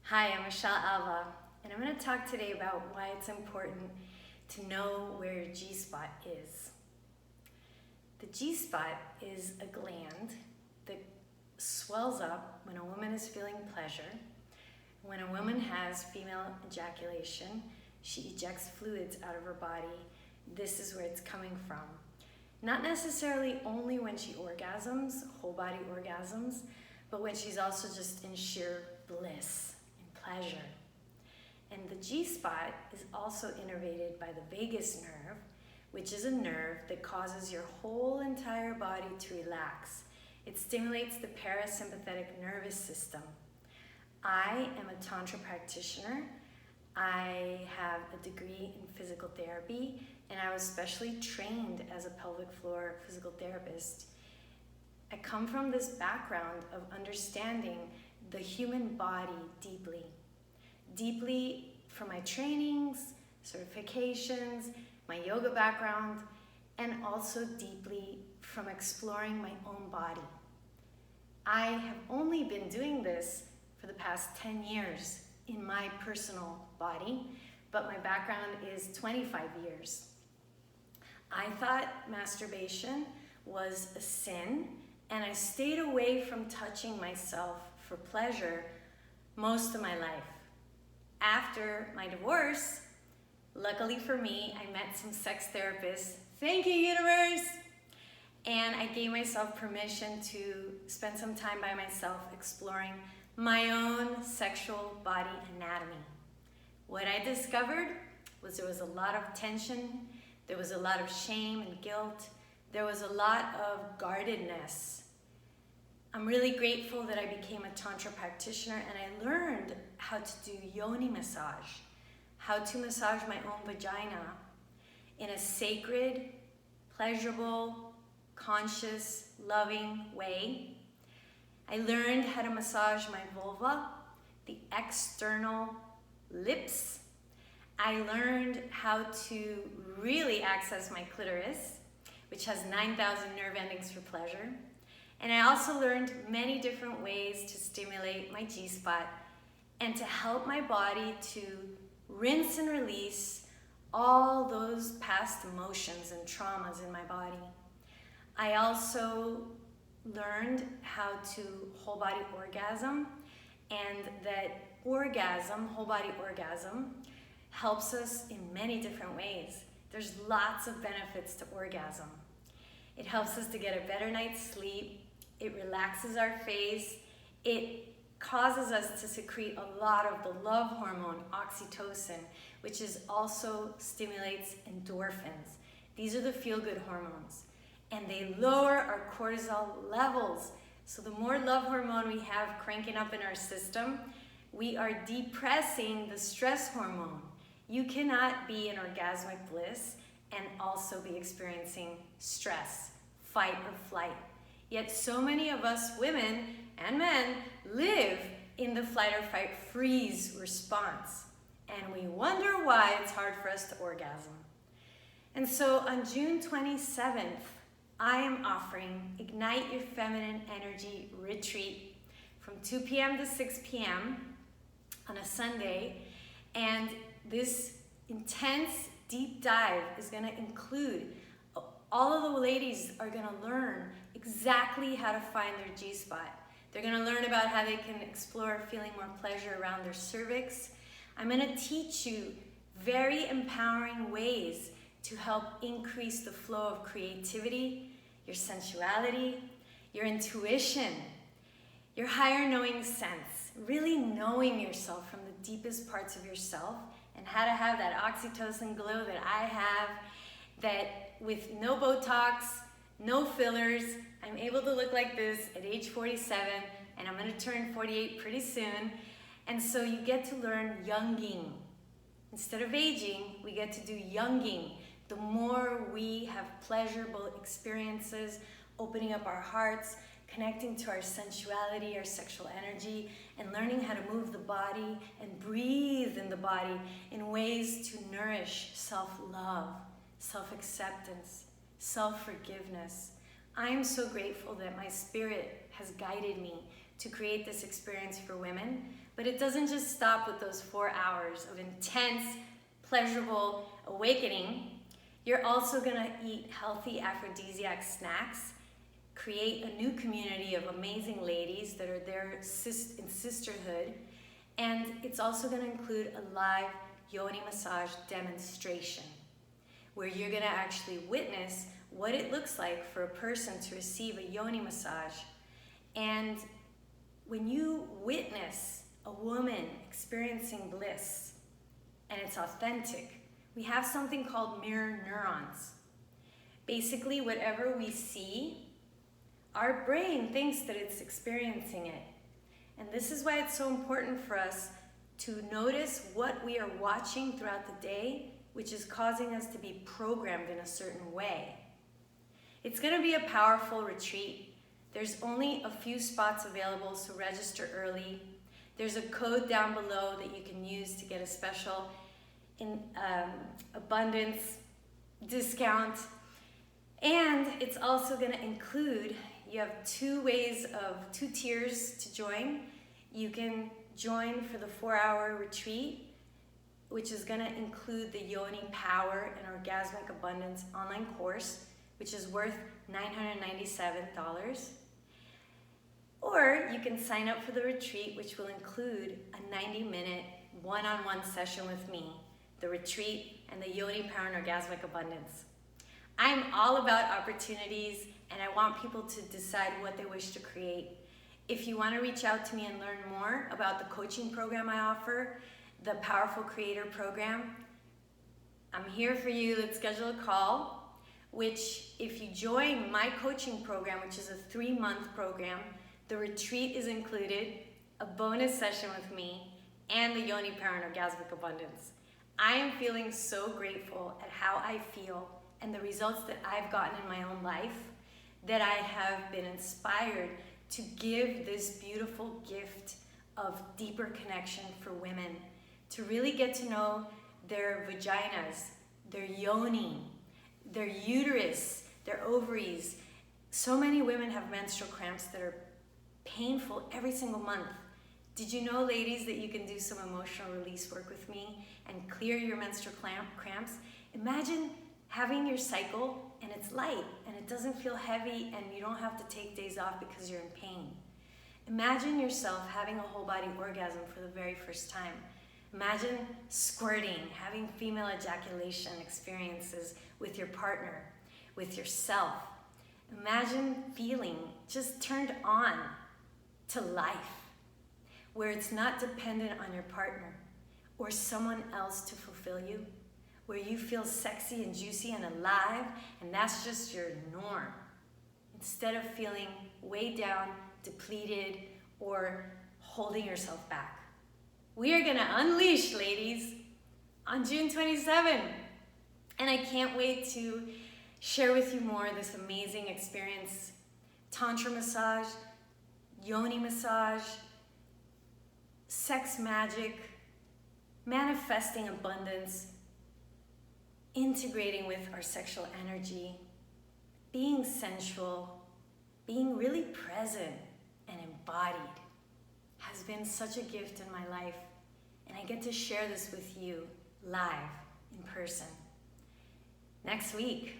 Hi, I'm ALVA, and I'm going to talk today about why it's important to know where your G-spot is. The G-spot is a gland that swells up when a woman is feeling pleasure. When a woman has female ejaculation, she ejects fluids out of her body. This is where it's coming from. Not necessarily only when she orgasms, whole body orgasms, but when she's also just in sheer bliss and pleasure. And the G-spot is also innervated by the vagus nerve, which is a nerve that causes your whole entire body to relax. It stimulates the parasympathetic nervous system. I am a Tantra practitioner. I have a degree in physical therapy, and I was specially trained as a pelvic floor physical therapist. I come from this background of understanding the human body deeply. Deeply from my trainings, certifications, my yoga background, and also deeply from exploring my own body. I have only been doing this for the past 10 years in my personal body, but my background is 25 years. I thought masturbation was a sin, and I stayed away from touching myself for pleasure most of my life. After my divorce, luckily for me, I met some sex therapists. Thank you, universe! And I gave myself permission to spend some time by myself exploring my own sexual body anatomy. What I discovered was there was a lot of tension, there was a lot of shame and guilt, there was a lot of guardedness. I'm really grateful that I became a Tantra practitioner and I learned how to do yoni massage, how to massage my own vagina in a sacred, pleasurable, conscious, loving way. I learned how to massage my vulva, the external lips. I learned how to really access my clitoris, which has 9,000 nerve endings for pleasure. And I also learned many different ways to stimulate my G-spot and to help my body to rinse and release all those past emotions and traumas in my body. I also learned how to whole body orgasm, and that orgasm, whole body orgasm, helps us in many different ways. There's lots of benefits to orgasm. It helps us to get a better night's sleep. It relaxes our face. It causes us to secrete a lot of the love hormone, oxytocin, which also stimulates endorphins. These are the feel-good hormones. And they lower our cortisol levels. So the more love hormone we have cranking up in our system, we are depressing the stress hormone. You cannot be in orgasmic bliss and also be experiencing stress, fight or flight. Yet so many of us women and men live in the flight or fight freeze response. And we wonder why it's hard for us to orgasm. And so on June 27th, I am offering Ignite Your Feminine Energy Retreat from 2 p.m. to 6 p.m. on a Sunday. And this intense deep dive is going to include, all of the ladies are going to learn exactly how to find their G-spot. They're going to learn about how they can explore feeling more pleasure around their cervix. I'm going to teach you very empowering ways to help increase the flow of creativity, your sensuality, your intuition, your higher knowing sense, really knowing yourself from the deepest parts of yourself, and how to have that oxytocin glow that I have, that with no Botox, no fillers, I'm able to look like this at age 47, and I'm gonna turn 48 pretty soon. And so you get to learn younging. Instead of aging, we get to do younging. The more we have pleasurable experiences, opening up our hearts, connecting to our sensuality, our sexual energy, and learning how to move the body and breathe in the body in ways to nourish self-love, self-acceptance, self-forgiveness. I am so grateful that my spirit has guided me to create this experience for women. But it doesn't just stop with those 4 hours of intense, pleasurable awakening. You're also gonna eat healthy aphrodisiac snacks, create a new community of amazing ladies that are there in sisterhood, and it's also gonna include a live yoni massage demonstration where you're gonna actually witness what it looks like for a person to receive a yoni massage. And when you witness a woman experiencing bliss and it's authentic, we have something called mirror neurons. Basically, whatever we see, our brain thinks that it's experiencing it. And this is why it's so important for us to notice what we are watching throughout the day, which is causing us to be programmed in a certain way. It's going to be a powerful retreat. There's only a few spots available, so register early. There's a code down below that you can use to get a special abundance discount. And it's also going to include, you have two tiers to join. You can join for the 4-hour retreat, which is going to include the Yoni Power and Orgasmic Abundance online course, which is worth $997. Or you can sign up for the retreat, which will include a 90-minute one-on-one session with me, the retreat, and the Yoni Power and Orgasmic Abundance. I'm all about opportunities, and I want people to decide what they wish to create. If you want to reach out to me and learn more about the coaching program I offer, the Powerful Creator Program, I'm here for you. Let's schedule a call, which if you join my coaching program, which is a 3-month program, the retreat is included, a bonus session with me, and the Yoni Power and Orgasmic Abundance. I am feeling so grateful at how I feel and the results that I've gotten in my own life, that I have been inspired to give this beautiful gift of deeper connection for women, to really get to know their vaginas, their yoni, their uterus, their ovaries. So many women have menstrual cramps that are painful every single month. Did you know, ladies, that you can do some emotional release work with me and clear your menstrual cramps? Imagine having your cycle and it's light and it doesn't feel heavy and you don't have to take days off because you're in pain. Imagine yourself having a whole body orgasm for the very first time. Imagine squirting, having female ejaculation experiences with your partner, with yourself. Imagine feeling just turned on to life, where it's not dependent on your partner or someone else to fulfill you, where you feel sexy and juicy and alive, and that's just your norm, instead of feeling weighed down, depleted, or holding yourself back. We are gonna unleash, ladies, on June 27, and I can't wait to share with you more of this amazing experience. Tantra massage, yoni massage, sex magic, manifesting abundance, integrating with our sexual energy, being sensual, being really present and embodied has been such a gift in my life, and I get to share this with you live in person next week.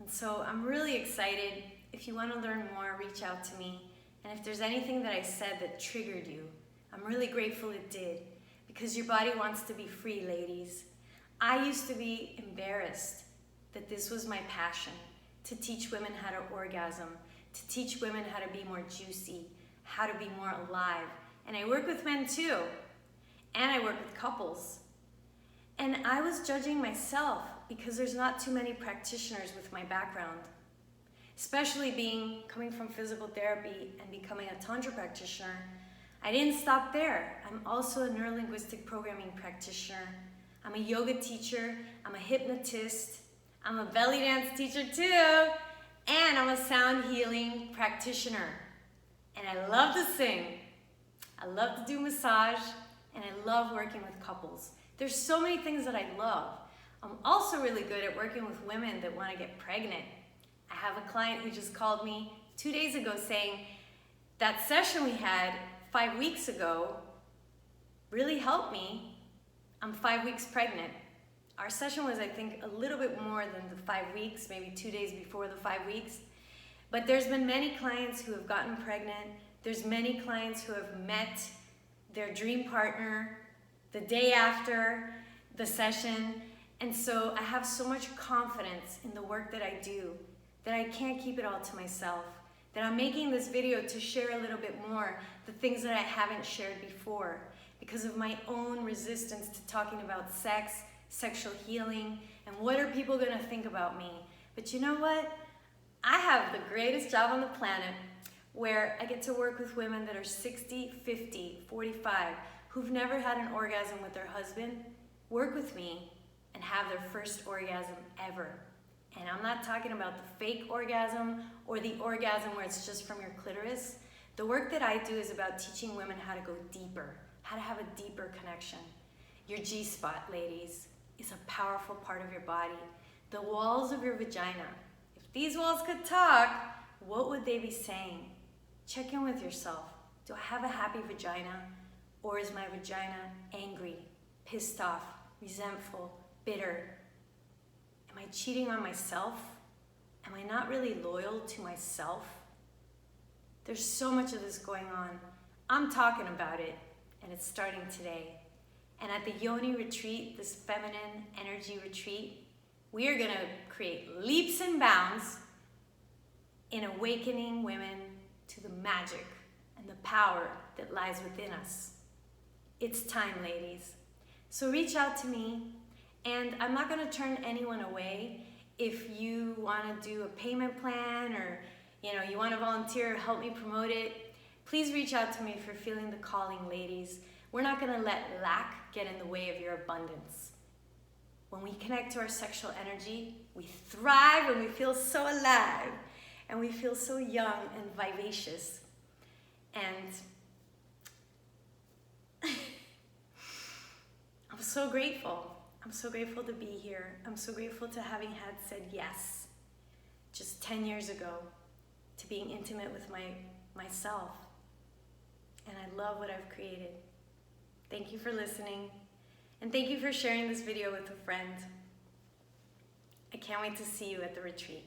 And so I'm really excited. If you want to learn more, reach out to me. And if there's anything that I said that triggered you, I'm really grateful it did, because your body wants to be free, ladies. I used to be embarrassed that this was my passion, to teach women how to orgasm, to teach women how to be more juicy, how to be more alive. And I work with men too, and I work with couples. And I was judging myself because there's not too many practitioners with my background, especially coming from physical therapy and becoming a Tantra practitioner. I didn't stop there. I'm also a neurolinguistic programming practitioner. I'm a yoga teacher. I'm a hypnotist. I'm a belly dance teacher too. And I'm a sound healing practitioner. And I love to sing. I love to do massage. And I love working with couples. There's so many things that I love. I'm also really good at working with women that want to get pregnant. I have a client who just called me 2 days ago saying that session we had 5 weeks ago, really helped me. I'm 5 weeks pregnant. Our session was, I think, a little bit more than the 5 weeks, maybe 2 days before the 5 weeks. But there's been many clients who have gotten pregnant. There's many clients who have met their dream partner the day after the session. And so I have so much confidence in the work that I do that I can't keep it all to myself. That I'm making this video to share a little bit more the things that I haven't shared before because of my own resistance to talking about sex, sexual healing, and what are people gonna think about me. But you know what? I have the greatest job on the planet where I get to work with women that are 60, 50, 45, who've never had an orgasm with their husband, work with me and have their first orgasm ever. And I'm not talking about the fake orgasm or the orgasm where it's just from your clitoris. The work that I do is about teaching women how to go deeper, how to have a deeper connection. Your G-spot, ladies, is a powerful part of your body. The walls of your vagina. If these walls could talk, what would they be saying? Check in with yourself. Do I have a happy vagina? Or is my vagina angry, pissed off, resentful, bitter? Am I cheating on myself? Am I not really loyal to myself? There's so much of this going on. I'm talking about it, and it's starting today. And at the Yoni retreat, this feminine energy retreat, we are gonna create leaps and bounds in awakening women to the magic and the power that lies within us. It's time, ladies. So reach out to me, and I'm not gonna turn anyone away. If you wanna do a payment plan or you wanna volunteer or help me promote it, please reach out to me for feeling the calling, ladies. We're not gonna let lack get in the way of your abundance. When we connect to our sexual energy, we thrive and we feel so alive and we feel so young and vivacious. And I'm so grateful. I'm so grateful to be here. I'm so grateful to having had said yes just 10 years ago to being intimate with myself. And I love what I've created. Thank you for listening. And thank you for sharing this video with a friend. I can't wait to see you at the retreat.